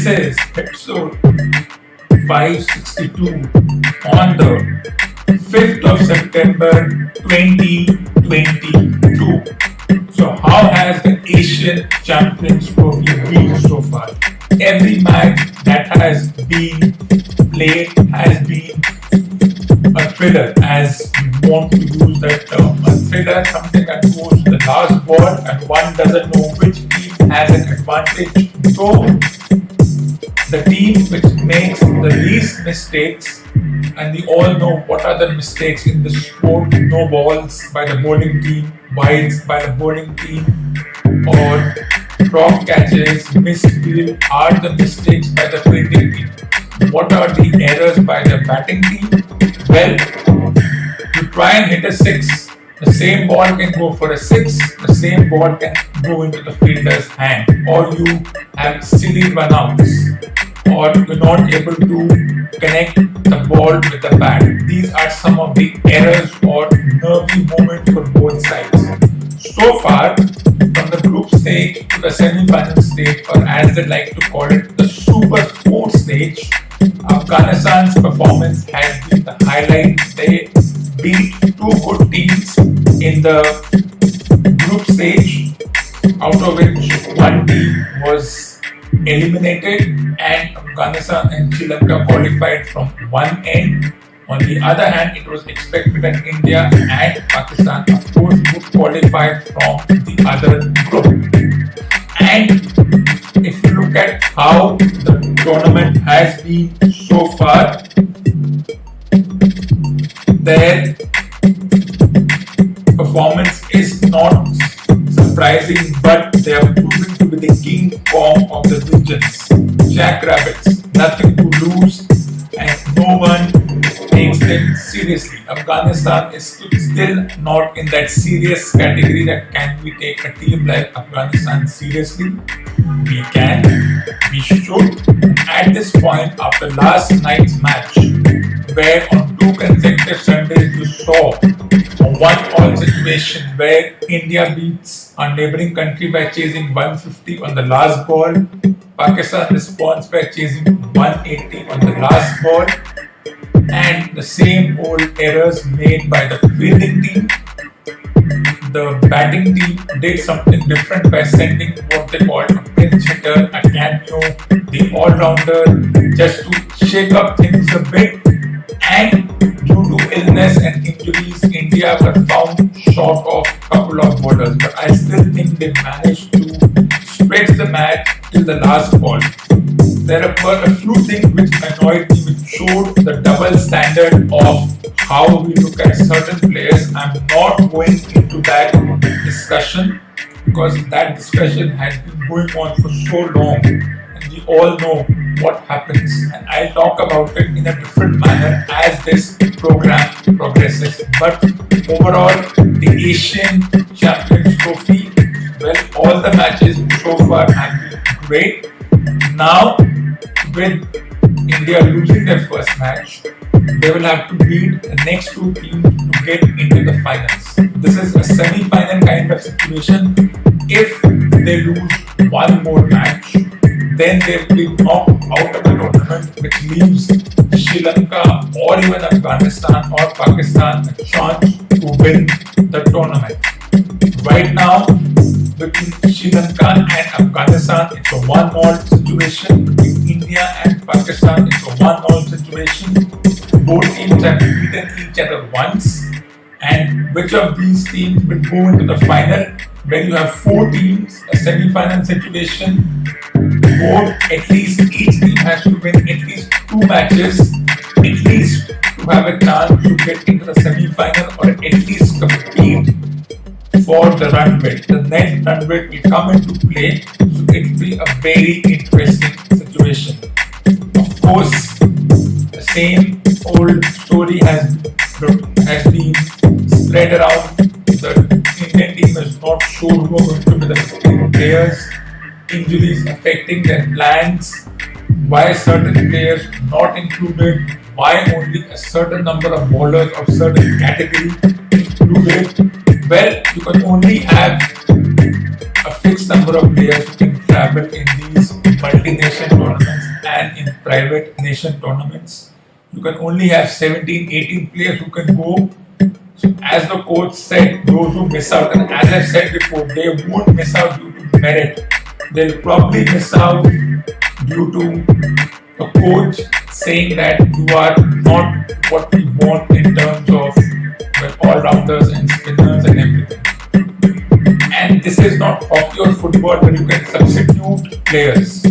This is episode 562 on the 5th of September 2022. So how has the Asian Champions Trophy been so far? Every match that has been played has been a thriller, as we want to use that term. A thriller, something that goes to the last ball and one doesn't know which team has an advantage. So the team which makes the least mistakes, and we all know what are the mistakes in the sport: no balls by the bowling team, wides by the bowling team, or drop catches, missed field are the mistakes by the fielding team. What are the errors by the batting team? Well, you try and hit a six. The same ball can go for a six, the same ball can go into the fielder's hand, or you have silly runouts, or you're not able to connect the ball with the bat. These are some of the errors or nervy moments for both sides. So far, from the group stage to the semi-final stage, or as they like to call it, the Super 4 stage, Afghanistan's performance has been the highlight. They beat two good teams in the group stage, out of which one team was eliminated, and Afghanistan and Sri Lanka qualified from one end. On the other hand, it was expected that India and Pakistan, of course, would qualify from the other group. And if you look at how the tournament has been so far, their performance is not surprising, but they are proving to be the King Kong of the regions. Jackrabbits, nothing to lose, and no one takes them seriously. Afghanistan is still not in that serious category that can we take a team like Afghanistan seriously. We can, we should. At this point, after last night's match, where on two consecutive Sundays you saw a 1-all situation where India beats our neighboring country by chasing 150 on the last ball, Pakistan responds by chasing 180 on the last ball, and the same old errors made by the fielding team. The batting team did something different by sending what they call a pinch hitter, a cameo, the all-rounder, just to shake up things a bit. And due to illness and injuries, India were found short of a couple of bowlers. But I still think they managed to stretch the match till the last ball. There were a few things which annoyed me, which showed the double standard of how we look at certain players. I'm not going into that discussion because that discussion has been going on for so long, and we all know what happens. And I'll talk about it in a different manner as this program progresses. But overall, the Asian Champions Trophy, well, all the matches so far have been great. Now, with India losing their first match, they will have to beat the next two teams to get into the finals. This is a semi-final kind of situation. If they lose one more match, then they will be knocked out of the tournament, which leaves Sri Lanka or even Afghanistan or Pakistan a chance to win the tournament. Right now, between Sri Lanka and Afghanistan, it's a 1-all situation. Between India and Pakistan, it's a 1-all situation. Both teams have beaten each other once. And which of these teams will go into the final? When you have four teams, a semi-final situation, at least each team has to win at least two matches, at least to have a chance to get into the semi-final, or at least compete for the run rate. The net run rate will come into play, so it will be a very interesting situation. Of course, the same old story has been spread around. The Indian team is not sure who are going to be the 15 players. Injuries affecting their plans. Why certain players not included? Why only a certain number of bowlers of certain category included? Well, you can only have a fixed number of players who can travel in these multi-nation tournaments. private nation tournaments. You can only have 17, 18 players who can go. So as the coach said, those who miss out, and as I said before, they won't miss out due to merit. They'll probably miss out due to the coach saying that you are not what we want in terms of all-rounders and spinners and everything. And this is not hockey or football where you can substitute players.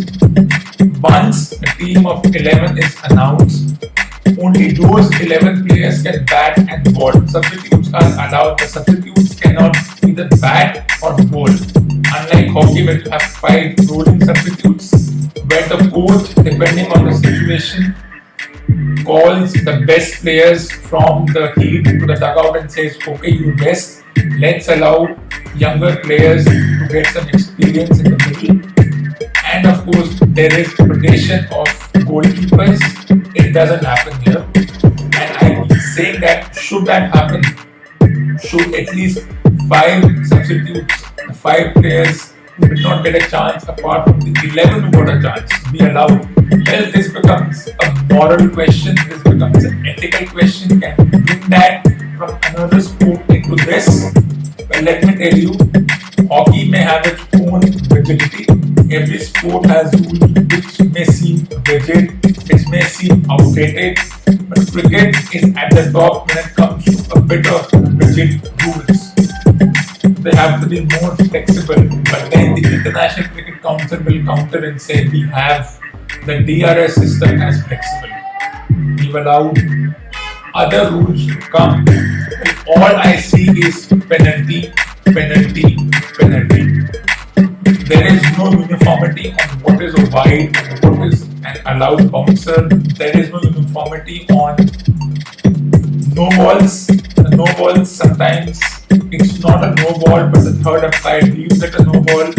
Once a team of 11 is announced, only those 11 players can bat and bowl. Substitutes are allowed, but substitutes cannot either bat or bowl. Unlike hockey, where you have 5 rolling substitutes, where the coach, depending on the situation, calls the best players from the heat to the dugout and says, okay, you rest, let's allow younger players to get some experience in the middle. And of course, there is rotation of goalkeepers. It doesn't happen here. And I'm saying that should that happen, should at least 5 substitutes, 5 players who did not get a chance apart from the 11 who got a chance be allowed. Well, this becomes a moral question, this becomes an ethical question. Can we bring that from another sport into this? Well, let me tell you, hockey may have its own rigidity. Every sport has rules which may seem rigid, which may seem outdated, but cricket is at the top when it comes to a bit of rigid rules. They have to be more flexible, but then the International Cricket Council will counter and say we have the DRS system as flexible. We've allowed other rules to come. All I see is penalty, penalty, penalty. There is no uniformity on what is a wide and what is an allowed bouncer. There is no uniformity on no balls. The no balls, sometimes it's not a no ball, but the third umpire leaves it a no ball.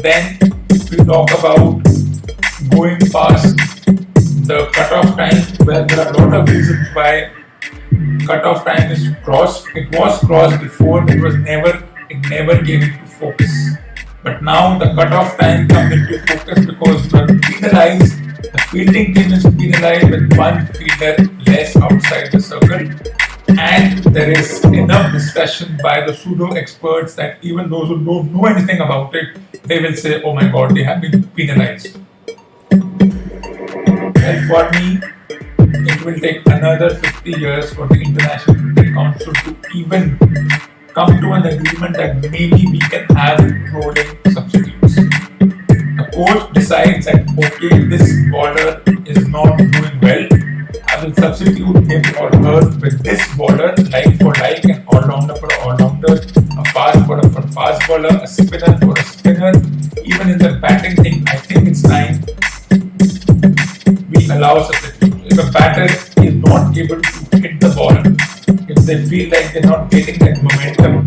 Then we talk about going past the cutoff time, where there are a lot of reasons why cutoff time is crossed. It was crossed before, it never came into focus. But now the cutoff time comes into focus because we are penalized. The fielding team is penalized with one fielder less outside the circle. And there is enough discussion by the pseudo experts that even those who don't know anything about it, they will say, oh my god, they have been penalized. And for me, it will take another 50 years for the International Cricket Council to even come to an agreement that maybe we can have rolling substitutes. The coach decides that okay, this bowler is not doing well, I will substitute him or her with this bowler, like for like, an all-rounder for an all-rounder, a fast bowler for a fast bowler, a spinner for a spinner. Even in the batting thing, I think it's time we allow substitutes. If a batter is not able to hit the ball, if they feel like they're not getting that momentum,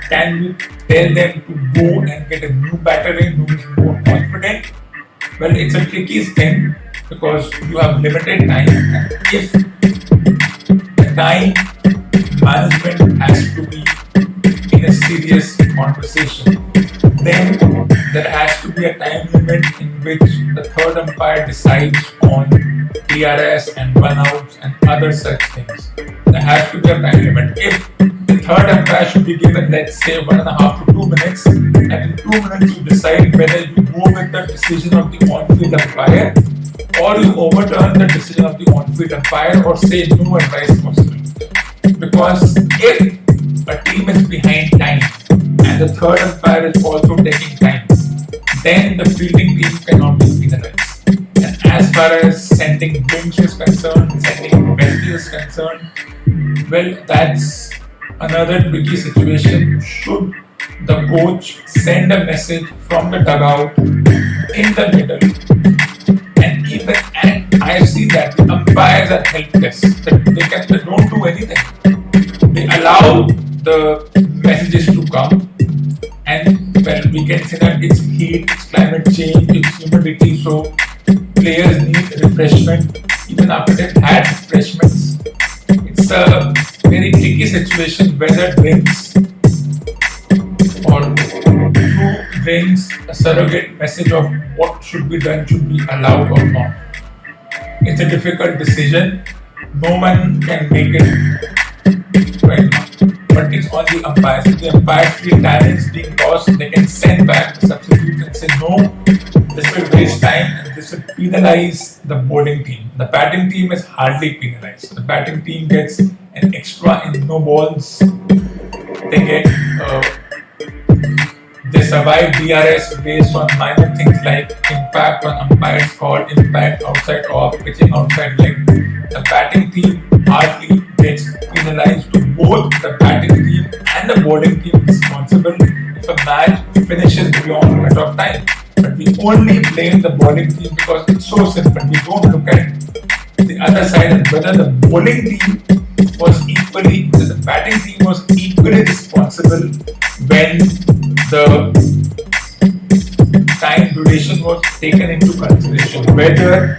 can we tell them to go and get a new batter in who is more confident? Well, it's a tricky thing because you have limited time. And if the time management has to be in a serious conversation, then there has to be a time limit in which the third umpire decides on DRS and run-outs and other such things. There has to be a time limit. If the third umpire should be given, let's say, 1.5 to 2 minutes, and in 2 minutes you decide whether you go with the decision of the on-field umpire or you overturn the decision of the on-field umpire or say no advice possible. Because if a team is behind time and the third umpire is also taking time, then the fielding team cannot be penalized. And as far as sending wings is concerned, sending messages is concerned, well, that's another tricky situation. Should the coach send a message from the dugout in the middle? And I see that the umpires are helpless. They don't do anything. They allow the messages to come, and well, we can say that it's heat, it's climate change, it's humidity, so players need refreshment even after they've had refreshments. It's a very tricky situation whether drinks or through drinks a surrogate message of what should be done should be allowed or not. It's a difficult decision. No one can make it right now. But it's on the umpires. If the umpires feel talents being lost, they can send back the substitutes and say, no, this will waste time and this will penalize the bowling team. The batting team is hardly penalized. The batting team gets an extra in no balls. They survive DRS based on minor things like impact on umpire's call, impact outside off, pitching outside leg. The batting team hardly gets penalized. To both the batting team and the bowling team responsible if a match finishes beyond cut-off time. But we only blame the bowling team because it's so simple. We don't look at the other side and whether the bowling team the batting team was equally responsible when the time duration was taken into consideration, whether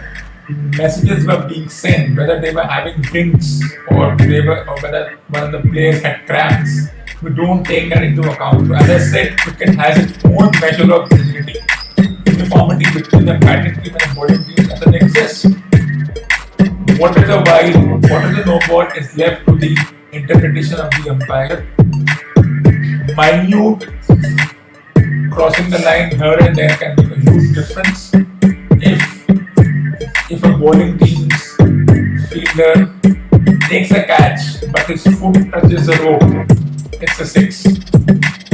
messages were being sent, whether they were having drinks or whether one of the players had cramps. We don't take that into account. So as I said, cricket has its own measure of rigidity. Uniformity between the batting team and the bowling team doesn't exist. What is a wide, what is a no ball is left to the interpretation of the umpire. Minute crossing the line here and there can make a huge difference. If a bowling team's fielder takes a catch but his foot touches the rope, it's a 6.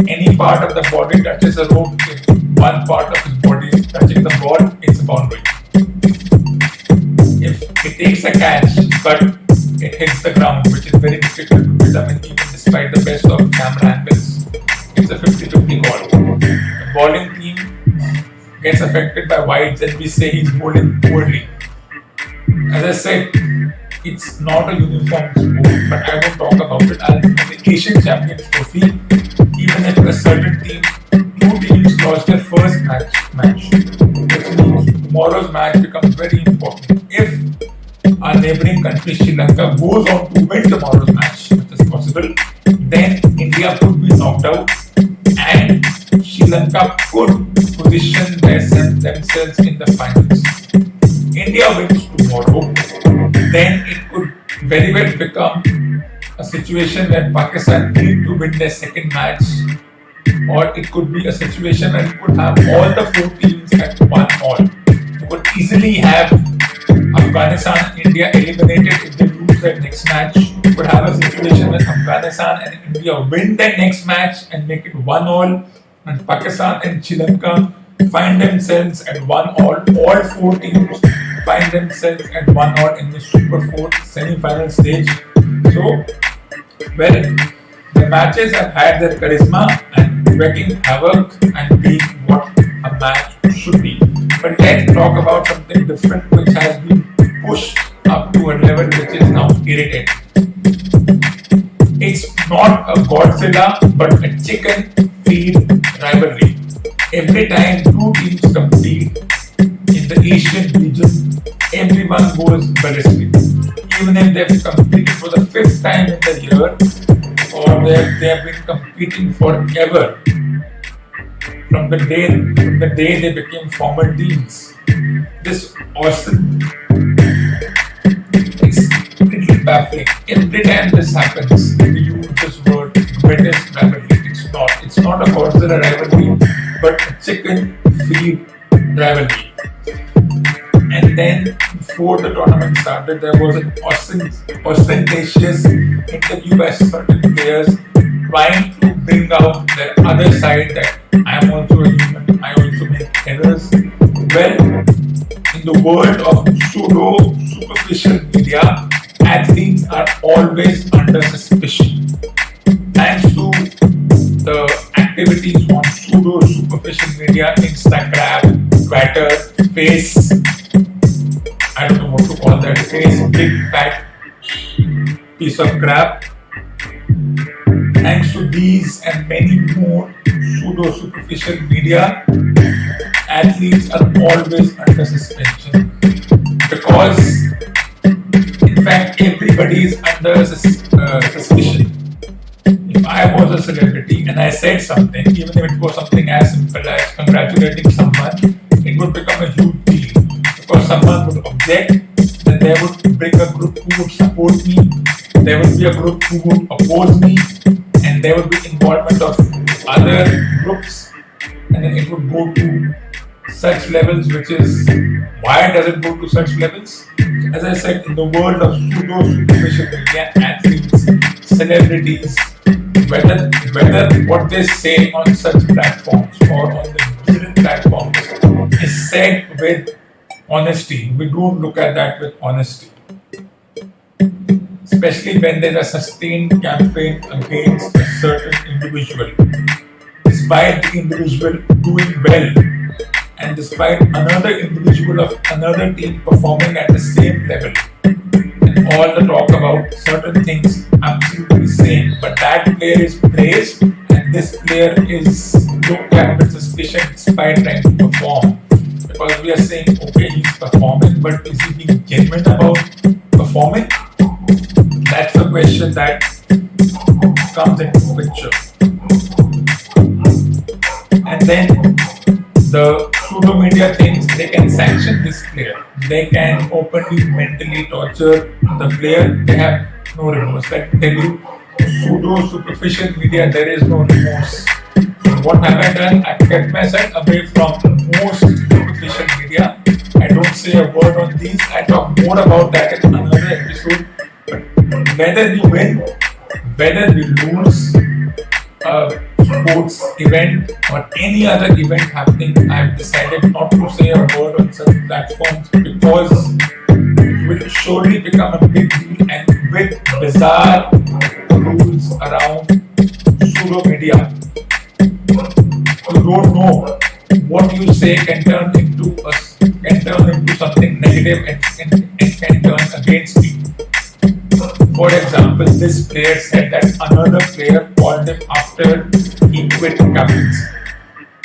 Any part of the body touches the rope, if one part of his body is touching the ball, it's a boundary. If it takes a catch but it hits the ground, which is very difficult to determine even despite the best of camera angles, it's a 50-50 call. The bowling team gets affected by wides and we say he's bowling poorly. As I said, it's not a uniform sport, but I won't talk about it. I'll the Asian Champions Trophy, even if a certain team, 2 teams lost their first match, which means tomorrow's match becomes very important. If our neighboring country Sri Lanka goes on to win tomorrow's match, which is possible, then India could be knocked out and Sri Lanka could position themselves in the finals. India wins tomorrow, then it could very well become a situation where Pakistan need to win their second match, or it could be a situation where you could have all the 4 teams at 1-1. You could easily have Afghanistan, India eliminated if they lose their next match. You could have a situation where Afghanistan and India win their next match and make it 1-1, and Pakistan and Sri Lanka find themselves at 1-1. All 4 teams find themselves at 1-1 in the Super 4 semi-final stage. So, well, the matches have had their charisma and wreaking havoc and being what a match should be. But let's talk about something different which has been pushed up to a level which is now irritating. It's not a Godzilla but a chicken feed rivalry. Every time 2 teams compete in the Asian region, everyone goes ballistic. Even if they've competed for the 5th time in the year, or they have been competing forever, from the day they became former teams. This awesome, it's completely baffling. Every time this happens, we use this word greatest rivalry. It's not a Godzilla rivalry, but a chicken feed rivalry. And then before the tournament started, there was an ostentatious interview by certain players trying to bring out their other side, that I am also a human, I also make errors. Well, in the world of superficial media, athletes are always under suspicion. Thanks to the activities on superficial media, Instagram, Twitter, Face, I don't know what to call that, Face, big fat piece of crap. Thanks to these and many more superficial media, athletes are always under suspension, because in fact everybody is under suspicion. If I was a celebrity and I said something, even if it was something as simple as congratulating someone, it would become a huge deal, because someone would object, there would bring a group who would support me, there would be a group who would oppose me, and there would be involvement of other groups, and then it would go to such levels, which is why does it go to such levels? As I said, in the world of pseudo superficial media, athletes, celebrities, whether what they say on such platforms or on the digital platforms is said with honesty. We don't look at that with honesty, especially when there's a sustained campaign against a certain individual, despite the individual doing well, and despite another individual of another team performing at the same level, and all the talk about certain things absolutely same, but that player is praised and this player is looked at with suspicion despite trying to perform. Because we are saying, okay, he's performing, but is he being genuine about performing? That's the question that comes into the picture. And then the pseudo media thinks they can sanction this player. They can openly mentally torture the player. They have no remorse. Like tell you, pseudo superficial media, there is no remorse. So what have I done? I've kept myself away from most superficial media. I don't say a word on these. I talk more about that in another episode. But whether you win, whether you lose, sports event or any other event happening, I've decided not to say a word on such platforms because it will surely become a big deal, and with bizarre rules around pseudo media, you don't know what you say can turn into something negative and can turn against you. For example, this player said that another player called him after he quit captaincy.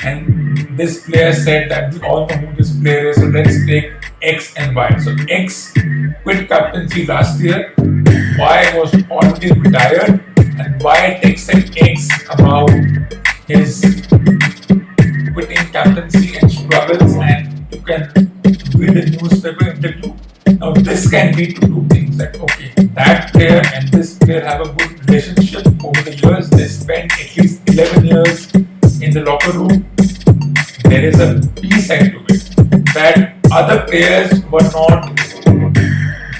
And this player said that we all know who this player is, so let's take X and Y. So X quit captaincy last year, Y was already retired, and Y texted X about his quitting captaincy and struggles, and you can read a newspaper interview. Now this can lead to two things, that okay, that player and this player have a good relationship over the years. They spent at least 11 years in the locker room. There is a B side to it, that other players were not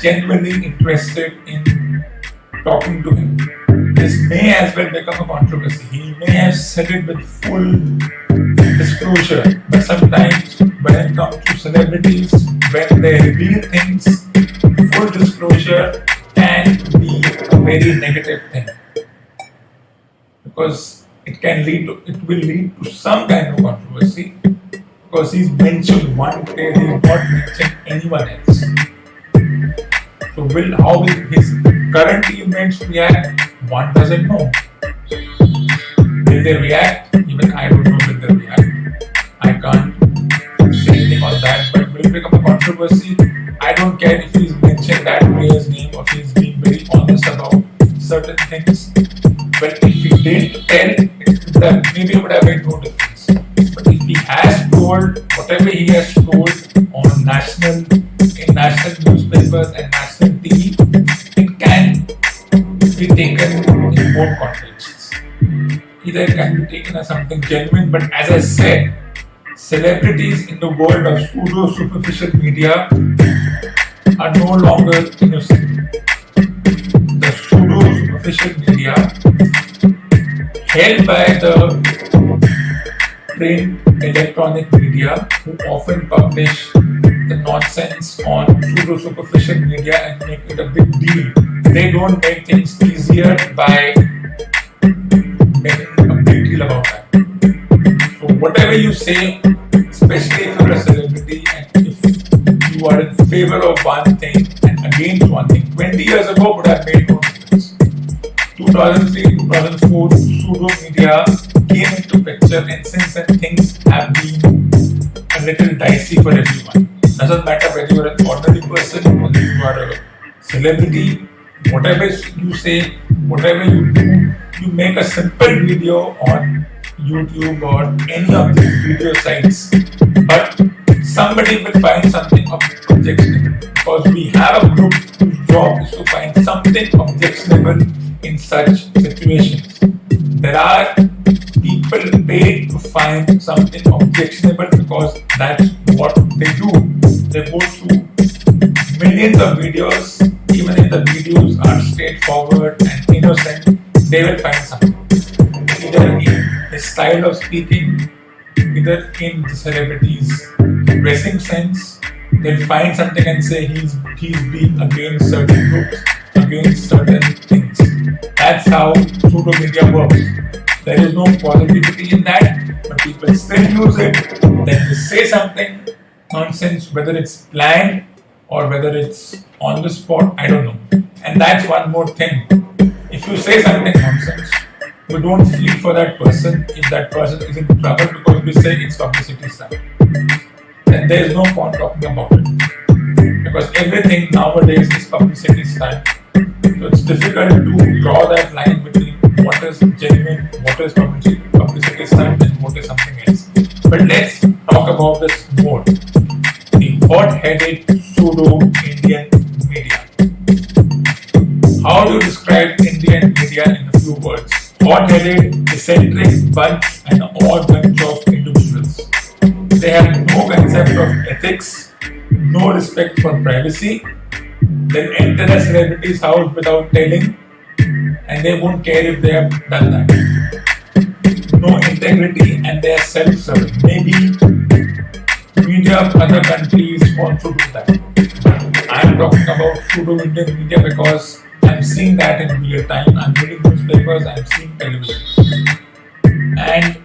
genuinely interested in talking to him. This may as well become a controversy. He may have said it with full disclosure, but sometimes when it comes to celebrities, when they reveal things, full disclosure can be a very negative thing, because it will lead to some kind of controversy, because he's mentioned one player, he's not mentioned anyone else. So how will his current teammates react? One doesn't know. Will they react? Even I don't know will they react. I can't say anything on that, but will it become a controversy? I don't care if he's mentioned that player's name or he's being very honest about certain things. But if he didn't tell, maybe it would have made no difference. But if he has told whatever he has told in national newspapers and national TV, it can be taken in both contexts. Either it can be taken as something genuine, but as I said, celebrities in the world of pseudo superficial media are no longer innocent. The pseudo superficial media held by the print electronic media, who often publish the nonsense on pseudo superficial media and make it a big deal. They don't make things easier by making a big deal about that. So whatever you say, especially if you're a celebrity and if you are in favor of one thing and against one thing, 20 years ago would have made no difference. 2003, 2004, pseudo media came into picture, and since then things have been a little dicey for everyone. Doesn't matter whether you are an ordinary person, whether you are a celebrity, whatever you say, whatever you do, you make a simple video on YouTube or any of these video sites, but somebody will find something objectionable, because we have a in such situations. There are people paid to find something objectionable because that's what they do. They go through millions of videos, even if the videos are straightforward and innocent, they will find something. Either in his style of speaking, either in the celebrity's dressing sense, they'll find something and say he's being against certain groups, against certain things. That's how pseudo media works. There is no positivity in that, but people still use it. Then they say something nonsense, whether it's planned or whether it's on the spot, I don't know. And that's one more thing. If you say something nonsense, we don't feel for that person if that person is in trouble because we say it's publicity stuff. Then there is no point talking about it. Because everything nowadays is publicity style. So it's difficult to draw that line between what is genuine, what is publicity stunt, and what is something else. But let's talk about this more. The hot-headed pseudo-Indian media. How do you describe Indian media in a few words? Hot-headed, eccentric bunch and an odd bunch of individuals. They have no concept of ethics, no respect for privacy. They'll enter a celebrity's house without telling, and they won't care if they have done that. No integrity, and they are self-serving. Maybe media of other countries also do that. I'm talking about pseudo-Indian media because I'm seeing that in real time. I'm reading newspapers, I'm seeing television. And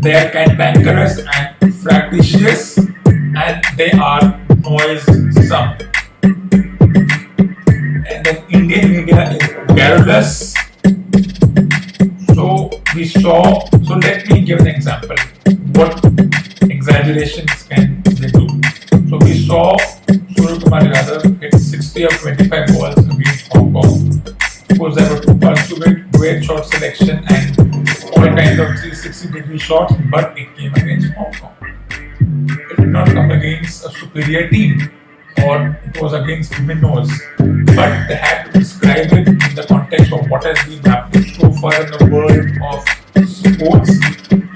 they are cantankerous and fractious, and they are noisome. And then Indian media is garrulous. So let me give an example. What exaggerations can they do? So we saw Surya Kumar Yadav hit 60 of 25 balls against Hong Kong. Of course, there were two parts to it, great shot selection and all kinds of 360-degree shots, but it came against Hong Kong. It did not come against a superior team, or it was against minnows, but they had to describe it in the context of what has been happening so far in the world of sports.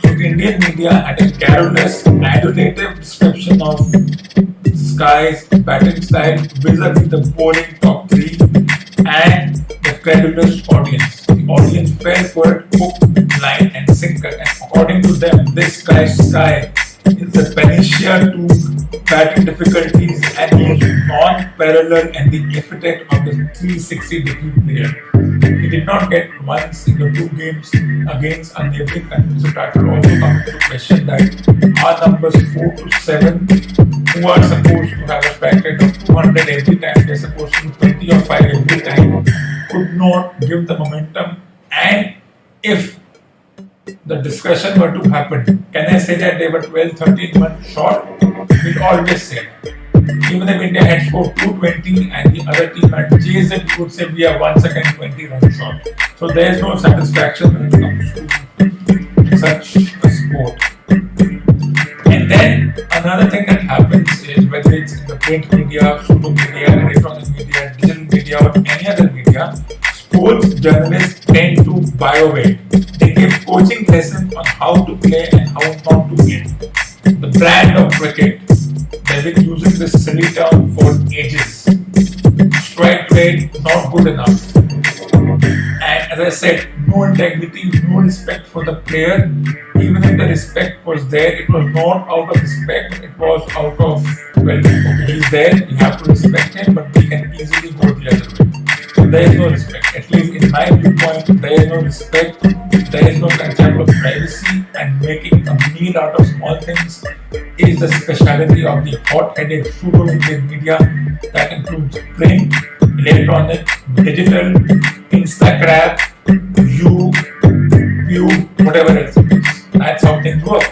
So Indian media had a garrulous, adulative description of Sky's batting style vis-a-vis the bowling top three and the credulous audience. The audience fell for it hook, line and sinker, and according to them, this Sky is the panacea to batting difficulties, and he is non-parallel and the epithet of the 360-degree player. He did not get once in the two games against a neighboring country, so that will also come into question that our numbers 4 to 7, who are supposed to have a strike rate of 200 every time, they are supposed to do 20 or 5 every time, could not give the momentum. And if the discussion were to happen, can I say that they were 12-13 runs short? We'd always say that. Even if India had scored 220 and the other team had chased it, we would say we are once again 20 runs short. So there is no satisfaction when it comes to such a sport. And then another thing that happens is whether it's in the print media, pseudo media, electronic media, digital media, or any other media, sports journalists tend to bio-weight. They give coaching lessons on how to play and how not to play. The brand of cricket, they've been using this silly term for ages. Strike rate not good enough. And as I said, no integrity, no respect for the player. Even if the respect was there, it was not out of respect, it was out of, well, okay, he's there, you have to respect him, but we can easily go the other way. So there is no respect. At least in my viewpoint, there is no respect, there is no concept of privacy, and making a meal out of small things is the speciality of the hot-headed pseudo-Indian media that includes print, electronic, digital, Instagram, YouTube, whatever else it is. That's how things work.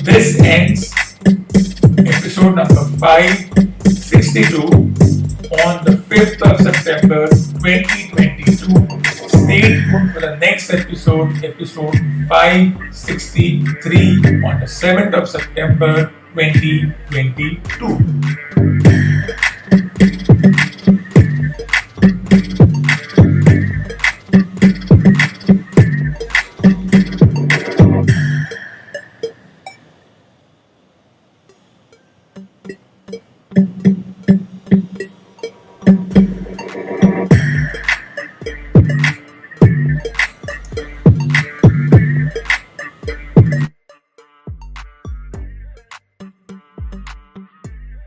This ends episode number 562 on the 5th of September 2022. Stay tuned for the next episode, episode 563 on the 7th of September 2022.